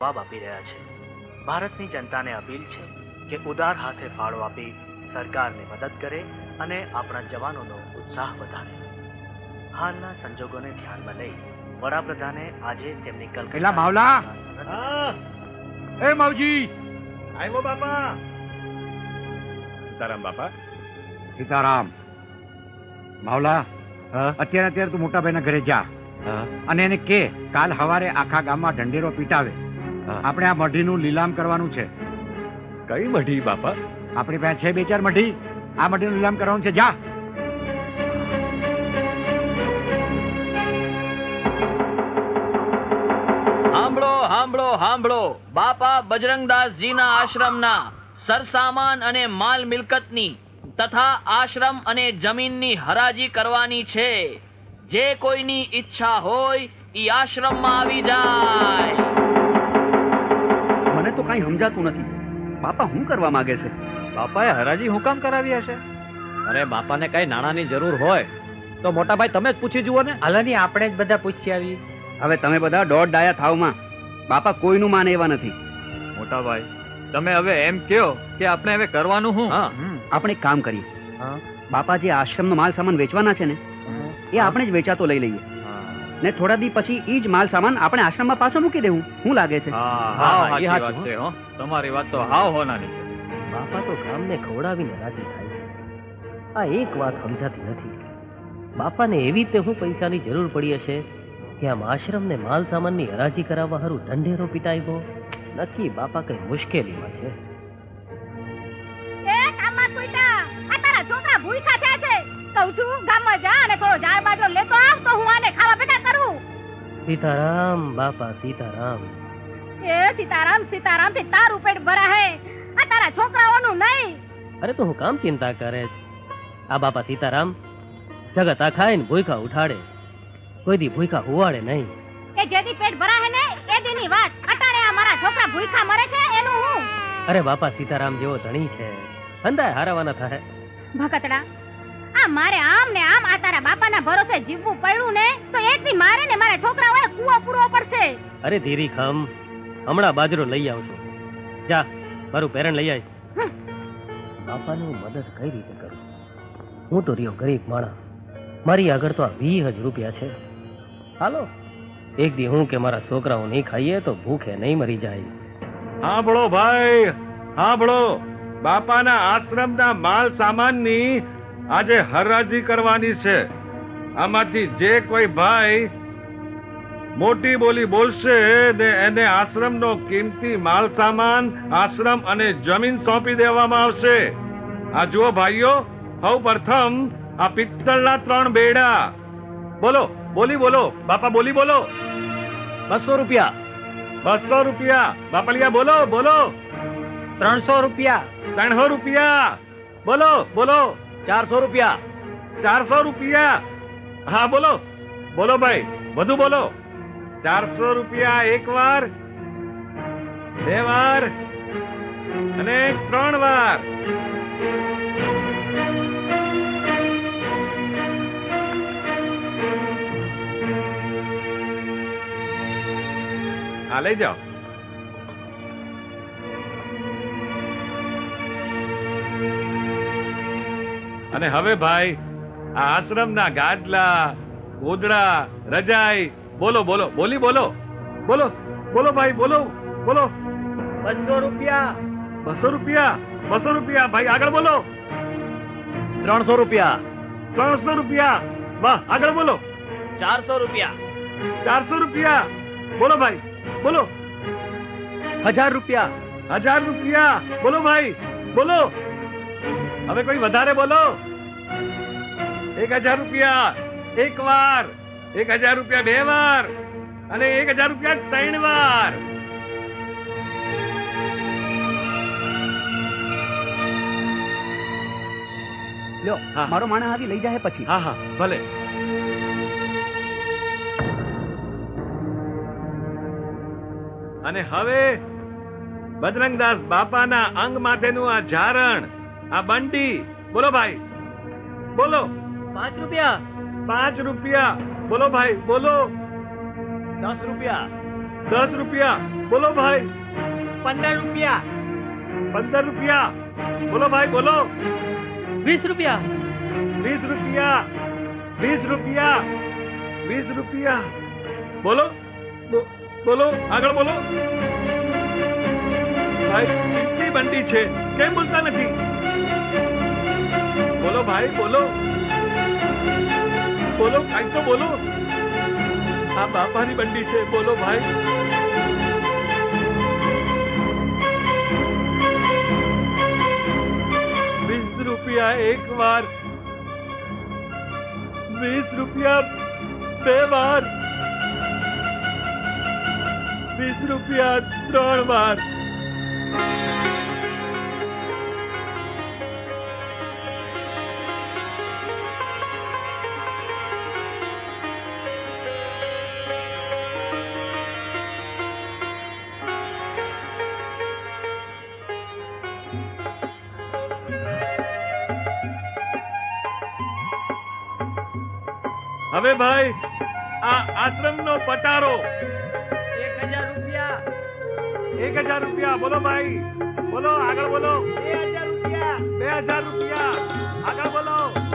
જવાબ આપી રહ્યા છે. ભારતની જનતાને અપીલ છે કે ઉદાર હાથે ફાળો આપી સરકારને મદદ કરે અને આપણા જવાનોનો ઉત્સાહ વધારે. હાલના સંજોગોને ધ્યાનમાં લઈ વડાપ્રધાને આજે તેમની પેલા માવલા! એ માવજી! આવ્યો બાપા. સીતારામ બાપા. સીતારામ. માવલા, અત્યારે તું મોટા ભાઈના ઘરે જા અને એને કે કાલ સવારે આખા ગામમાં ઢંઢેરો પીટાવે. આપણે આ મઢીનું લીલામ કરવાનું છે. કઈ મઢી બાપા? આપણી પાસે છે 2-4 મઢી. આ મઢીનું લીલામ કરવાનું છે. જા. સાંભળો સાંભળો સાંભળો. બાપા બજરંગદાસજીના આશ્રમના સરસામાન અને માલ મિલકતની તથા આશ્રમ અને જમીનની હરાજી કરવાની છે. જે કોઈની ઈચ્છા હોય ઈ આશ્રમમાં આવી જાય. મને તો કઈ સમજાતું નથી. બાપા શું કરવા માંગે છે? બાપાએ હરાજી હું કામ કરાવી હશે? અરે બાપાને કઈ નાણાંની જરૂર હોય તો મોટા ભાઈ તમે જ પૂછી જુઓ ને. હાલોની આપણે જ બધા પૂછી આવી. હવે તમે બધા દોઢ ડાયા થાવમાં. બાપા કોઈનું માને એવા નથી. મોટા ભાઈ તમે હવે એમ કહો કે આપણે હવે કરવાનું શું? આપણે એક કામ કરીએ. બાપા જે આશ્રમનો માલ સામાન વેચવાના છે ને એ આપણે જ વેચાતો લઈ લઈએ ને થોડા દી પછી ઈ જ માલ સામાન આપણે આશ્રમમાં પાછો મૂકી દેવું. શું લાગે છે? તમારી વાત તો હાવ હોનાની છે. બાપા તો ગામને ખવડાવીને રાજી થાય છે. આ એક વાત સમજાતી નથી. બાપાને એવી રીતે હું પૈસાની જરૂર પડી હશે કે આમ આશ્રમને માલ સામાનની હરાજી કરાવવા હારું ઢંઢેરો પીટાવ્યો. નક્કી બાપા કઈ મુશ્કેલીમાં છે. એ કામમાં સુઈટા, આ તારા છોકરા ભૂખ્યા થયા છે. કહું છું ગામમાં જા અને થોડો ઝાડ બાજરો લેતો આવ તો હું આને ખાવા ભેગા કરું. સીતારામ બાપા સીતારામ. એ સીતારામ સીતારામ થી તારું પેટ ભરા હે, આ તારા છોકરાઓનું નહીં. અરે તો હું કામ ચિંતા કરે છે? આ બાપા સીતારામ જગત આ ખાઈને ભૂખા ઉઠાડે, કોઈ દી ભૂખા હુવાડે નહીં. એ જેદી પેટ ભરા હે ને એ દીની વાત. અટાણે આ મારા છોકરા ભૂખા મરે છે એનું હું. અરે બાપા સીતારામ જેવો ધણી છે, ધંધા હારાવાના થાય. ભગતડા, આ મારે આમ ને આમ આ તારા બાપાના ભરોસે જીવવું પડ્યું ને તો એક દી મારે ને મારા છોકરાઓએ કૂવો પૂરવો પડશે. અરે ધીરી ખમ, હમણાં બાજરો લઈ આવજો. જા મારું પેરણ લઈ આય. બાપાની હું મદદ કઈ રીતે કરું? હું તો રહ્યો ગરીબ માણા, મારી આગળ તો આ 20,000 રૂપિયા છે. હાલો એક દી હું કે મારા છોકરાઓ નહીં ખાઈએ તો ભૂખે નહીં મરી જાય. સાંભળો ભાઈ, સાંભળો. બાપાના આશ્રમના માલ સામાનની આજે હરાજી કરવાની છે. આમાંથી જે કોઈ ભાઈ મોટી બોલી બોલશે ને એને આશ્રમનો કિંમતી માલ સામાન, આશ્રમ અને જમીન સોંપી દેવામાં આવશે. આ જુઓ ભાઈઓ, સૌ પ્રથમ આ પિત્તળના 3 બેડા. બોલો, બોલી બોલો બાપા, બોલી બોલો. 200 રૂપિયા. 200 રૂપિયા. બાપલિયા બોલો, બોલો. 300 રૂપિયા. 300 રૂપિયા. બોલો, બોલો. 400 રૂપિયા. 400 રૂપિયા. હા બોલો, બોલો ભાઈ, વધુ બોલો. 400 રૂપિયા એક વાર, 2 વાર અને 3 વાર. આ લઈ જાઓ. અને હવે ભાઈ આ આશ્રમના ગાદલા, ગોદડા, રજાઈ બોલો, બોલો, બોલી બોલો, બોલો, બોલો ભાઈ, બોલો, બોલો. 200 રૂપિયા. 200 રૂપિયા. 200 રૂપિયા. ભાઈ આગળ બોલો. 300 રૂપિયા. 300 રૂપિયા. વાહ, આગળ બોલો. 400 રૂપિયા. 400 રૂપિયા. બોલો ભાઈ, બોલો. 1000 રૂપિયા. 1000 રૂપિયા. બોલો ભાઈ, બોલો. હવે કોઈ વધારે બોલો. 1000 રૂપિયા એક વાર, 1000 રૂપિયા 2 વાર અને 1000 રૂપિયા 3 વાર. લ્યો, મારો માણસ આવી લઈ જાય પછી. હા હા ભલે. અને હવે બજરંગદાસ બાપાના અંગ માથેનું આ ઝારણ, આ બંડી. બોલો ભાઈ, બોલો. 5 રૂપિયા. 5 રૂપિયા. બોલો ભાઈ, બોલો. 10 રૂપિયા. 10 રૂપિયા બોલો ભાઈ 15 રૂપિયા 15 રૂપિયા બોલો ભાઈ બોલો 20 રૂપિયા 20 રૂપિયા 20 રૂપિયા 20 રૂપિયા બોલો બોલો આગળ બોલો ભાઈ કેટલી બંડી છે કેમ બોલતા નથી બોલો ભાઈ બોલો બોલો કાંઈ તો બોલો આ બાપાની બંડી છે બોલો ભાઈ 20 રૂપિયા એક વાર 20 રૂપિયા બે વાર 20 રૂપિયા 3 વાર હવે ભાઈ આ આશ્રમનો પટારો 1000 રૂપિયા 1000 રૂપિયા બોલો ભાઈ બોલો આગળ બોલો 2000 રૂપિયા 2000 રૂપિયા આગળ બોલો